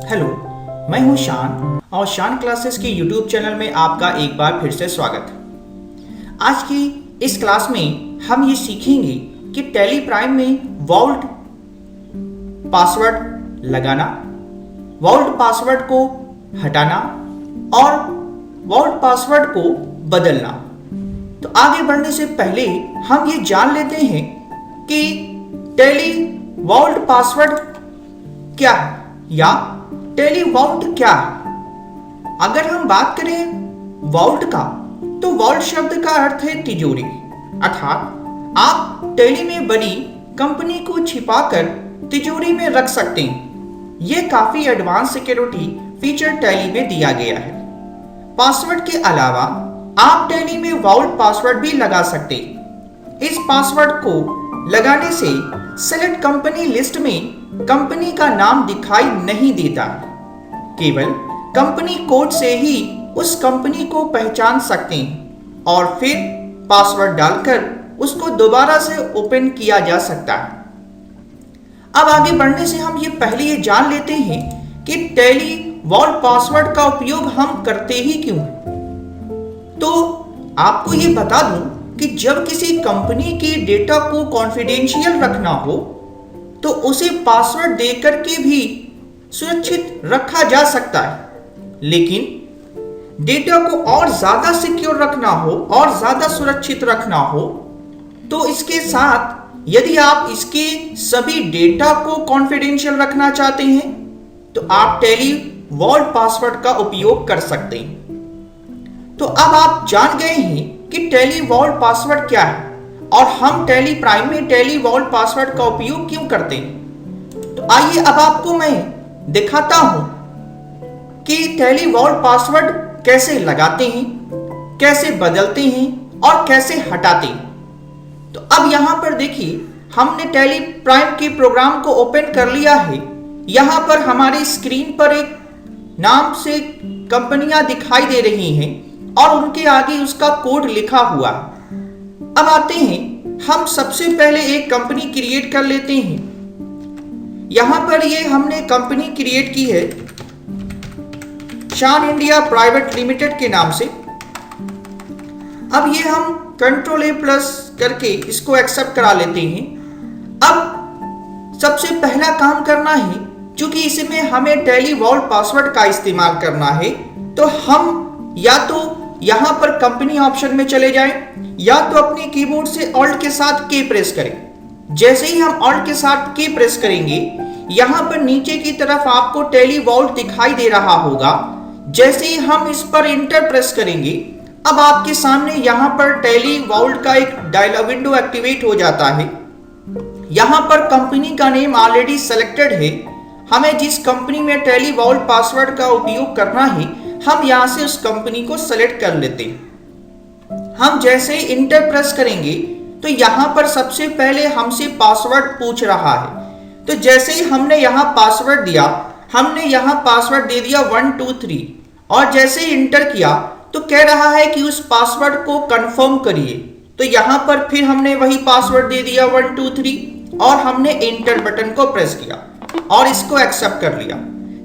Hello, मैं हूं शान और शान क्लासेस के यूट्यूब चैनल में आपका एक बार फिर से स्वागत है। आज की इस क्लास में हम ये सीखेंगे कि टैली प्राइम में वॉल्ट पासवर्ड लगाना, वॉल्ट पासवर्ड को हटाना और वॉल्ट पासवर्ड को बदलना। तो आगे बढ़ने से पहले हम ये जान लेते हैं कि टैली वॉल्ट पासवर्ड क्या है या टैली वॉल्ट क्या है। अगर हम बात करें वॉल्ट का, तो वॉल्ट शब्द का अर्थ है तिजोरी, अर्थात आप टैली में बनी कंपनी को छिपाकर तिजोरी में रख सकते हैं। यह काफी एडवांस सिक्योरिटी फीचर टैली में दिया गया है। पासवर्ड के अलावा आप टैली में वॉल्ट पासवर्ड भी लगा सकते हैं। इस पासवर्ड को लगाने से सेलेक्ट कंपनी लिस्ट में कंपनी का नाम दिखाई नहीं देता, केवल कंपनी कोड से ही उस कंपनी को पहचान सकते हैं और फिर पासवर्ड डालकर उसको दोबारा से ओपन किया जा सकता है। अब आगे बढ़ने से हम पहले ये जान लेते हैं कि टैली वॉल्ट पासवर्ड का उपयोग हम करते ही क्यों। तो आपको ये बता दूं कि जब किसी कंपनी के डेटा को कॉन्फिडेंशियल रखना हो तो उसे पासवर्ड देकर के भी सुरक्षित रखा जा सकता है, लेकिन डेटा को और ज्यादा सिक्योर रखना हो और ज्यादा सुरक्षित रखना हो तो इसके साथ यदि आप इसके सभी डेटा को कॉन्फिडेंशियल रखना चाहते हैं तो आप टैली वॉल्ट पासवर्ड का उपयोग कर सकते हैं। तो अब आप जान गए हैं कि टैली वॉल्ट पासवर्ड क्या है और हम टैली प्राइम में टैली वॉल्ट पासवर्ड का उपयोग क्यों करते हैं। तो आइए अब आपको मैं दिखाता हूं कि टैली वॉल्ट पासवर्ड कैसे लगाते हैं, कैसे बदलते हैं और कैसे हटाते हैं। तो अब यहां पर देखिए, हमने टैली प्राइम के प्रोग्राम को ओपन कर लिया है। यहां पर हमारी स्क्रीन पर एक नाम से कंपनियां दिखाई दे रही हैं और उनके आगे उसका कोड लिखा हुआ है। अब आते हैं, हम सबसे पहले एक कंपनी क्रिएट कर लेते हैं। यहां पर ये हमने कंपनी क्रिएट की है शान इंडिया प्राइवेट लिमिटेड के नाम से। अब ये हम Ctrl++ करके इसको एक्सेप्ट करा लेते हैं। अब सबसे पहला काम करना है, क्योंकि इसमें हमें टैली वॉल्ट पासवर्ड का इस्तेमाल करना है, तो हम या तो यहां पर कंपनी ऑप्शन में चले जाएं या तो अपने कीबोर्ड से ऑल्ट के साथ के प्रेस करें। जैसे ही हम ऑल्ट के साथ के प्रेस करेंगे, यहां पर नीचे की तरफ आपको टैली वॉल्ट दिखाई दे रहा होगा। जैसे ही हम इस पर इंटर प्रेस करेंगे, अब आपके सामने यहां पर टैली वॉल्ट का एक डायलॉग विंडो एक्टिवेट हो जाता है। यहां पर कंपनी का नेम ऑलरेडी सेलेक्टेड है। हमें जिस कंपनी में टैली वॉल्ट पासवर्ड का उपयोग करना है, हम यहां से उस कंपनी को सेलेक्ट कर लेते हैं। हम जैसे ही इंटर प्रेस करेंगे तो यहां पर सबसे पहले हमसे पासवर्ड पूछ रहा है। तो जैसे ही हमने यहां पासवर्ड दिया, हमने यहां पासवर्ड दे दिया 123 और जैसे ही इंटर किया तो कह रहा है कि उस पासवर्ड को कंफर्म करिए। तो यहां पर फिर हमने वही पासवर्ड दे दिया 123 और हमने इंटर बटन को प्रेस किया और इसको एक्सेप्ट कर लिया।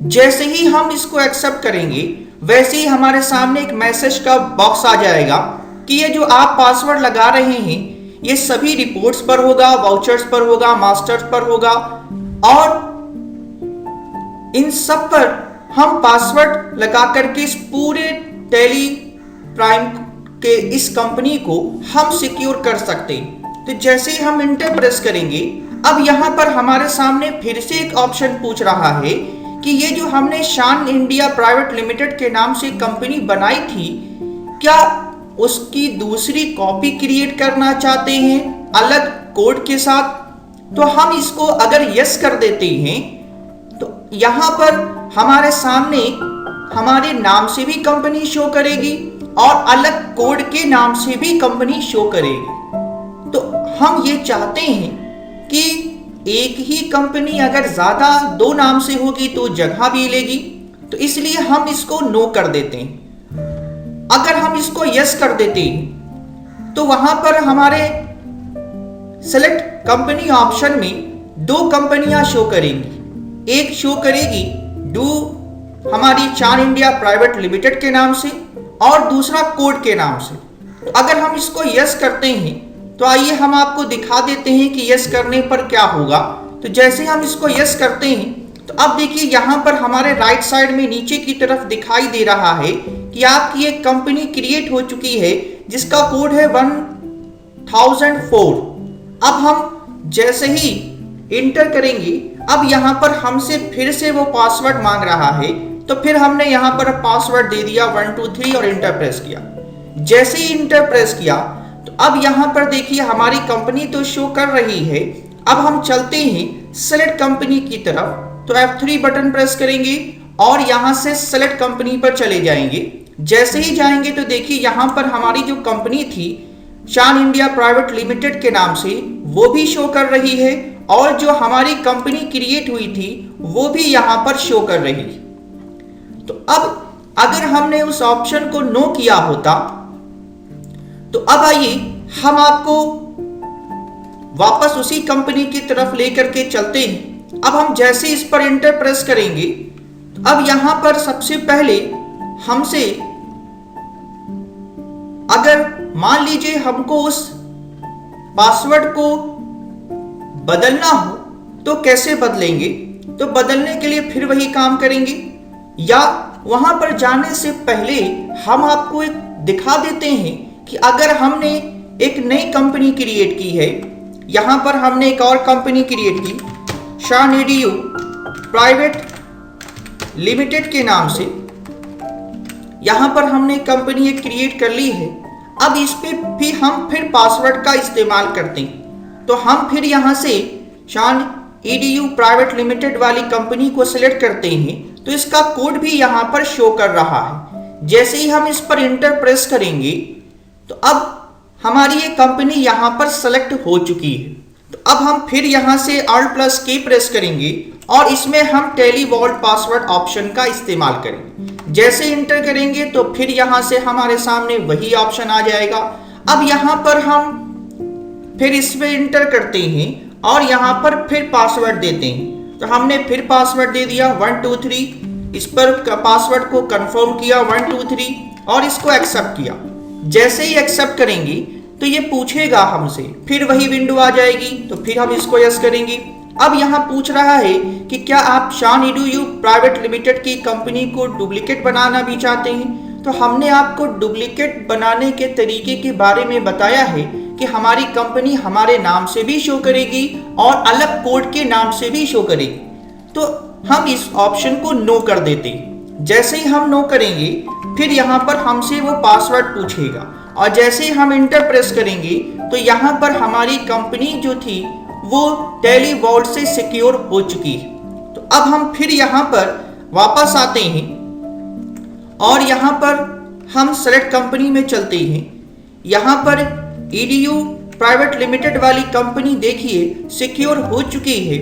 जैसे ही हम इसको एक्सेप्ट करेंगे, वैसे ही हमारे सामने एक मैसेज का बॉक्स आ जाएगा कि ये जो आप पासवर्ड लगा रहे हैं ये सभी रिपोर्ट्स पर होगा, वाउचर्स पर होगा, मास्टर्स पर होगा और इन सब पर हम पासवर्ड लगा करके इस पूरे टैली प्राइम के इस कंपनी को हम सिक्योर कर सकते हैं। तो जैसे ही हम इंटर प्रेस करेंगे, अब यहां पर हमारे सामने फिर से एक ऑप्शन पूछ रहा है कि ये जो हमने शान इंडिया प्राइवेट लिमिटेड के नाम से कंपनी बनाई थी, क्या उसकी दूसरी कॉपी क्रिएट करना चाहते हैं अलग कोड के साथ। तो हम इसको अगर यस कर देते हैं तो यहां पर हमारे सामने हमारे नाम से भी कंपनी शो करेगी और अलग कोड के नाम से भी कंपनी शो करेगी। तो हम ये चाहते हैं कि एक ही कंपनी अगर ज्यादा दो नाम से होगी तो जगह भी लेगी, तो इसलिए हम इसको नो कर देते हैं। अगर हम इसको यस कर देते हैं तो वहां पर हमारे सेलेक्ट कंपनी ऑप्शन में दो कंपनियां शो करेंगी। एक शो करेगी डू हमारी चान इंडिया प्राइवेट लिमिटेड के नाम से और दूसरा कोड के नाम से। तो अगर हम इसको यस करते हैं तो आइए हम आपको दिखा देते हैं कि यस करने पर क्या होगा। तो जैसे हम इसको यस करते हैं तो अब देखिए यहाँ पर हमारे राइट साइड में नीचे की तरफ दिखाई दे रहा है कि आपकी एक कंपनी क्रिएट हो चुकी है जिसका कोड है 1004। अब हम जैसे ही इंटर करेंगे, अब यहाँ पर हमसे फिर से वो पासवर्ड मांग रहा है, तो फिर हमने यहाँ पर पासवर्ड दे दिया 123 और इंटर प्रेस किया। जैसे ही इंटर प्रेस किया तो अब यहाँ पर देखिए हमारी कंपनी तो शो कर रही है। अब हम चलते हैं सेलेक्ट कंपनी की तरफ, तो F3 बटन प्रेस करेंगे और यहाँ से सेलेक्ट कंपनी पर चले जाएंगे। जैसे ही जाएंगे तो देखिए यहाँ पर हमारी जो कंपनी थी चान इंडिया प्राइवेट लिमिटेड के नाम से वो भी शो कर रही है और जो हमारी कंपनी क्रिएट हुई थी वो भी यहाँ पर शो कर रही है। तो अब अगर हमने उस ऑप्शन को नो किया होता तो अब आइए हम आपको वापस उसी कंपनी की तरफ लेकर के चलते हैं। अब हम जैसे इस पर इंटर प्रेस करेंगे, अब यहां पर सबसे पहले हमसे अगर मान लीजिए हमको उस पासवर्ड को बदलना हो तो कैसे बदलेंगे। तो बदलने के लिए फिर वही काम करेंगे या वहां पर जाने से पहले हम आपको एक दिखा देते हैं कि अगर हमने एक नई कंपनी क्रिएट की है, यहां पर हमने एक और कंपनी क्रिएट की चान EDU प्राइवेट लिमिटेड के नाम से, यहां पर हमने कंपनी एक क्रिएट कर ली है। अब इस पे भी हम फिर पासवर्ड का इस्तेमाल करते हैं, तो हम फिर यहां से चान EDU प्राइवेट लिमिटेड वाली कंपनी को सिलेक्ट करते हैं, तो इसका कोड भी यहां पर शो कर रहा है। जैसे ही हम इस पर इंटर प्रेस करेंगे तो अब हमारी ये कंपनी यहां पर सेलेक्ट हो चुकी है। तो अब हम फिर यहां से Alt+K प्रेस करेंगे और इसमें हम टेली वॉल्ट पासवर्ड ऑप्शन का इस्तेमाल करेंगे। जैसे इंटर करेंगे तो फिर यहां से हमारे सामने वही ऑप्शन आ जाएगा। अब यहां पर हम फिर इसमें इंटर करते हैं और यहां पर फिर पासवर्ड देते हैं। तो हमने फिर पासवर्ड दे दिया 123, इस पर पासवर्ड को कंफर्म किया 123 और इसको एक्सेप्ट किया। जैसे ही एक्सेप्ट करेंगे तो ये पूछेगा हमसे, फिर वही विंडो आ जाएगी, तो फिर हम इसको यस करेंगे। अब यहाँ पूछ रहा है कि क्या आप चान EDU प्राइवेट लिमिटेड की कंपनी को डुप्लीकेट बनाना भी चाहते हैं। तो हमने आपको डुप्लीकेट बनाने के तरीके के बारे में बताया है कि हमारी कंपनी हमारे नाम से भी शो करेगी और अलग कोड के नाम से भी शो करेगी। तो हम इस ऑप्शन को नो कर देते हैं। जैसे ही हम नो करेंगे फिर यहाँ पर हमसे वो पासवर्ड पूछेगा और जैसे ही हम इंटर प्रेस करेंगे तो यहाँ पर हमारी कंपनी जो थी वो टेली वॉल्ट से सिक्योर हो चुकी है। तो अब हम फिर यहाँ पर वापस आते हैं और यहाँ पर हम सेलेक्ट कंपनी में चलते हैं। यहाँ पर EDU प्राइवेट लिमिटेड वाली कंपनी देखिए सिक्योर हो चुकी है।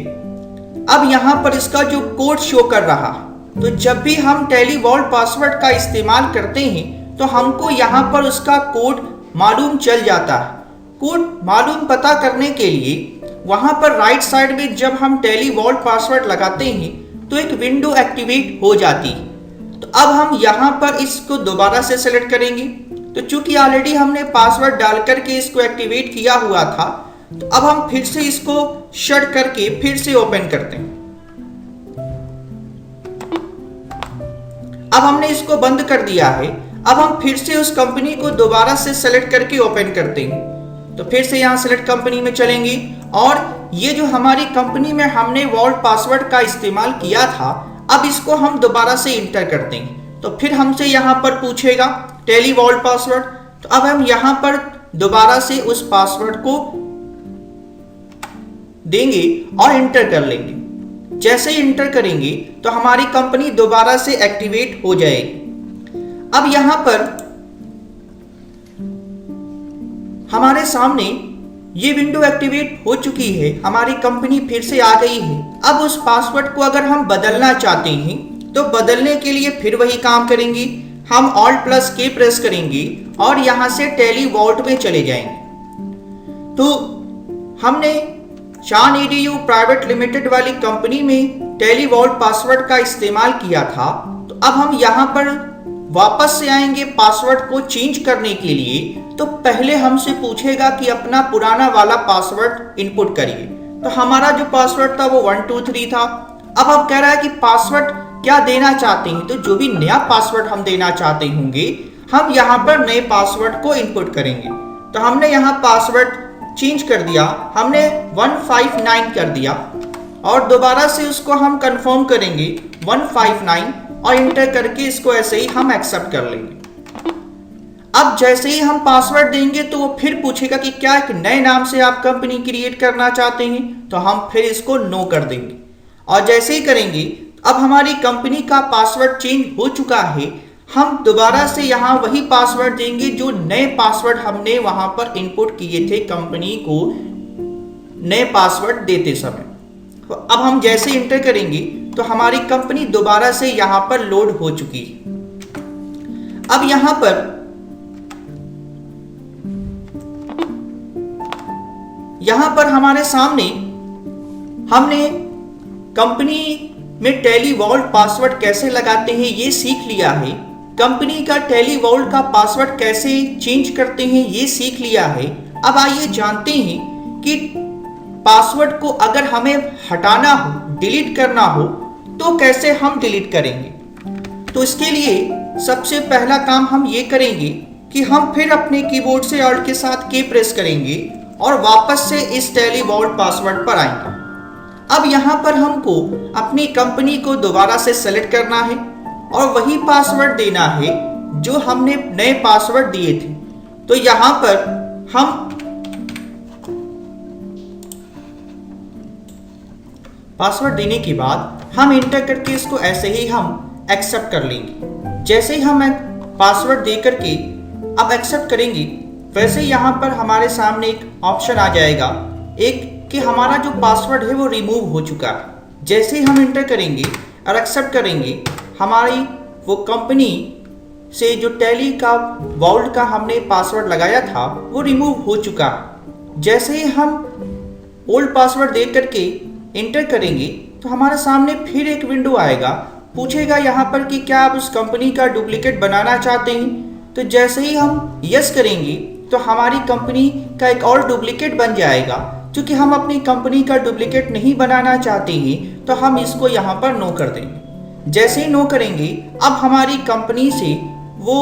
अब यहाँ पर इसका जो कोड शो कर रहा है, तो जब भी हम टेली वॉल्ट पासवर्ड का इस्तेमाल करते हैं तो हमको यहाँ पर उसका कोड मालूम चल जाता है। कोड मालूम पता करने के लिए वहाँ पर राइट साइड में जब हम टेली वॉल्ट पासवर्ड लगाते हैं तो एक विंडो एक्टिवेट हो जाती है। तो अब हम यहाँ पर इसको दोबारा से सेलेक्ट करेंगे। तो चूंकि ऑलरेडी हमने पासवर्ड डाल करके इसको एक्टिवेट किया हुआ था, तो अब हम फिर से इसको शट करके फिर से ओपन करते हैं। अब हमने इसको बंद कर दिया है। अब हम फिर से उस कंपनी को दोबारा से सेलेक्ट करके ओपन करते हैं। तो फिर से यहाँ सेलेक्ट कंपनी में चलेंगे और ये जो हमारी कंपनी में हमने वॉल्ट पासवर्ड का इस्तेमाल किया था, अब इसको हम दोबारा से इंटर करते हैं। तो फिर हमसे यहाँ पर पूछेगा टेली वॉल्ट पासवर्ड। तो अब हम यहाँ पर दोबारा से उस पासवर्ड को देंगे और इंटर कर लेंगे। जैसे ही इंटर करेंगे तो हमारी कंपनी दोबारा से एक्टिवेट हो जाएगी। अब यहां पर हमारे सामने ये विंडो एक्टिवेट हो चुकी है, हमारी कंपनी फिर से आ गई है। अब उस पासवर्ड को अगर हम बदलना चाहते हैं तो बदलने के लिए फिर वही काम करेंगे। हम Alt+K प्रेस करेंगे और यहां से टेली वॉल्ट में चले जाएंगे। तो हमने चान EDU प्राइवेट लिमिटेड वाली कंपनी में टैली वॉल्ट पासवर्ड का इस्तेमाल किया था, तो अब हम यहाँ पर वापस से आएंगे पासवर्ड को चेंज करने के लिए। तो पहले हमसे पूछेगा कि अपना पुराना वाला पासवर्ड इनपुट करिए। तो हमारा जो पासवर्ड था वो 123 था। अब कह रहा है कि पासवर्ड क्या देना चाहते हैं, तो जो भी नया पासवर्ड हम देना चाहते होंगे हम यहाँ पर नए पासवर्ड को इनपुट करेंगे। तो हमने यहाँ पासवर्ड चेंज कर दिया, हमने 159 कर दिया और दोबारा से उसको हम कंफर्म करेंगे 159 और इंटर करके इसको ऐसे ही हम एक्सेप्ट कर लेंगे। अब जैसे ही हम पासवर्ड देंगे तो वो फिर पूछेगा कि क्या एक नए नाम से आप कंपनी क्रिएट करना चाहते हैं, तो हम फिर इसको नो कर देंगे। और जैसे ही करेंगे अब हमारी कंपनी का पासवर्ड चेंज हो चुका है। हम दोबारा से यहाँ वही पासवर्ड देंगे जो नए पासवर्ड हमने वहां पर इनपुट किए थे कंपनी को नए पासवर्ड देते समय। तो अब हम जैसे इंटर करेंगे तो हमारी कंपनी दोबारा से यहाँ पर लोड हो चुकी है। अब यहाँ पर हमारे सामने हमने कंपनी में टैली वॉल्ट पासवर्ड कैसे लगाते हैं ये सीख लिया है। कंपनी का टैली वॉल्ट का पासवर्ड कैसे चेंज करते हैं ये सीख लिया है। अब आइए जानते हैं कि पासवर्ड को अगर हमें हटाना हो, डिलीट करना हो तो कैसे हम डिलीट करेंगे। तो इसके लिए सबसे पहला काम हम ये करेंगे कि हम फिर अपने कीबोर्ड से ऑल्ट के साथ के प्रेस करेंगे और वापस से इस टैली वॉल्ट पासवर्ड पर आएंगे। अब यहाँ पर हमको अपनी कंपनी को दोबारा से सेलेक्ट करना है और वही पासवर्ड देना है जो हमने नए पासवर्ड दिए थे। तो यहाँ पर हम पासवर्ड देने के बाद हम इंटर करके इसको ऐसे ही हम एक्सेप्ट कर लेंगे। जैसे ही हम पासवर्ड दे करके अब एक्सेप्ट करेंगे वैसे यहाँ पर हमारे सामने एक ऑप्शन आ जाएगा कि हमारा जो पासवर्ड है वो रिमूव हो चुका है। जैसे ही हम इंटर करेंगे और एक्सेप्ट करेंगे हमारी वो कंपनी से जो टैली का वॉल्ट का हमने पासवर्ड लगाया था वो रिमूव हो चुका है। जैसे ही हम ओल्ड पासवर्ड दे करके इंटर करेंगे तो हमारे सामने फिर एक विंडो आएगा, पूछेगा यहाँ पर कि क्या आप उस कंपनी का डुप्लीकेट बनाना चाहते हैं। तो जैसे ही हम यस करेंगे तो हमारी कंपनी का एक और डुप्लीकेट बन जाएगा। क्योंकि हम अपनी कंपनी का डुप्लीकेट नहीं बनाना चाहते हैं तो हम इसको यहाँ पर नो कर देंगे। जैसे ही नो करेंगे अब हमारी कंपनी से वो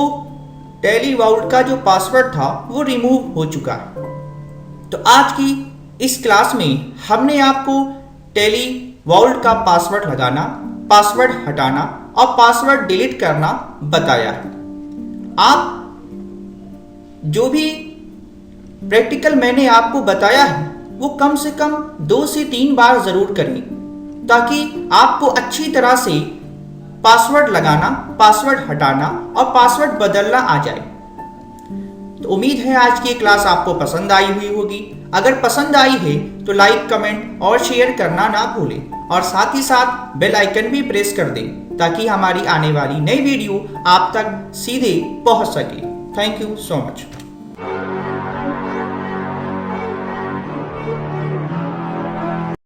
टैली वॉल्ट का जो पासवर्ड था वो रिमूव हो चुका है। तो आज की इस क्लास में हमने आपको टैली वॉल्ट का पासवर्ड लगाना, पासवर्ड हटाना और पासवर्ड डिलीट करना बताया है। आप जो भी प्रैक्टिकल मैंने आपको बताया है वो कम से कम 2 से 3 बार जरूर करें ताकि आपको अच्छी तरह से पासवर्ड लगाना, पासवर्ड हटाना और पासवर्ड बदलना आ जाए। तो उम्मीद है आज की क्लास आपको पसंद आई हुई होगी। अगर पसंद आई है तो लाइक, कमेंट और शेयर करना ना भूलें और साथ ही साथ बेल आइकन भी प्रेस कर दें ताकि हमारी आने वाली नई वीडियो आप तक सीधे पहुंच सके। Thank you so much.